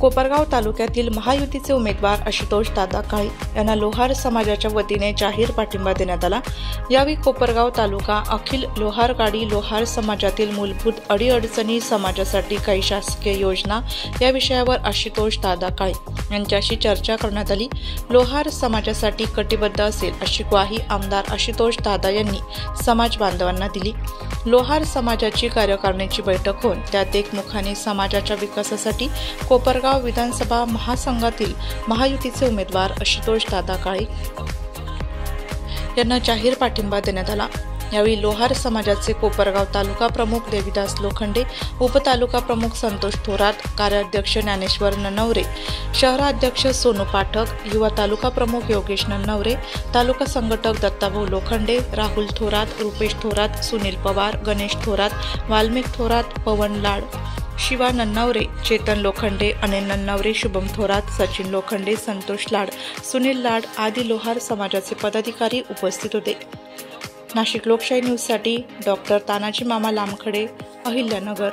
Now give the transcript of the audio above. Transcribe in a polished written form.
कोपरगाव तालुक्यातील महायुतीचे उमेदवार आशुतोष दादा काळे यांना लोहार समाजाच्या वतीने जाहीर पाठिंबा देण्यात आला। यावेळी कोपरगाव तालुका अखिल लोहार गाडी लोहार समाजातील मूलभूत अडीअडचणी समाजासाठी काही शासकीय योजना या विषयावर आशुतोष दादा काळे यांच्याशी चर्चा करण्यात आली। लोहार समाजासाठी कटिबद्ध असेल अशी ग्वाही आमदार आशुतोष दादा यांनी समाज बांधवांना दिली। लोहार समाजाची कार्यकारिणीची बैठक होऊन त्यात एकमुखाने समाजाच्या विकासासाठी कोपरगाव विधानसभा महासंघातील महायुतीचे उमेदवार आशुतोष दादा काळे यांना जाहीर पाठिंबा देण्यात आला। यावेळी लोहार समाजाचे कोपरगाव तालुका प्रमुख देविदास लोखंडे, उपतालुका प्रमुख संतोष थोरात, कार्याध्यक्ष ज्ञानेश्वर नन्नवरे, शहराध्यक्ष सोनू पाठक, युवा तालुका प्रमुख योगेश नन्नवरे, तालुका संघटक दत्ताभाऊ लोखंडे, राहुल थोरात, रुपेश थोरात, सुनील पवार, गणेश थोरात, वाल्मिक थोरात, पवन लाड, शिवा नन्नवरे, चेतन लोखंडे, अनिल नन्नवरे, शुभम थोरात, सचिन लोखंडे, संतोष लाड, सुनील लाड आदी लोहार समाजाचे पदाधिकारी उपस्थित होते। नाशिक लोकशाही न्यूजसाठी डॉक्टर तानाजी मामा लामखडे, अहिल्यानगर।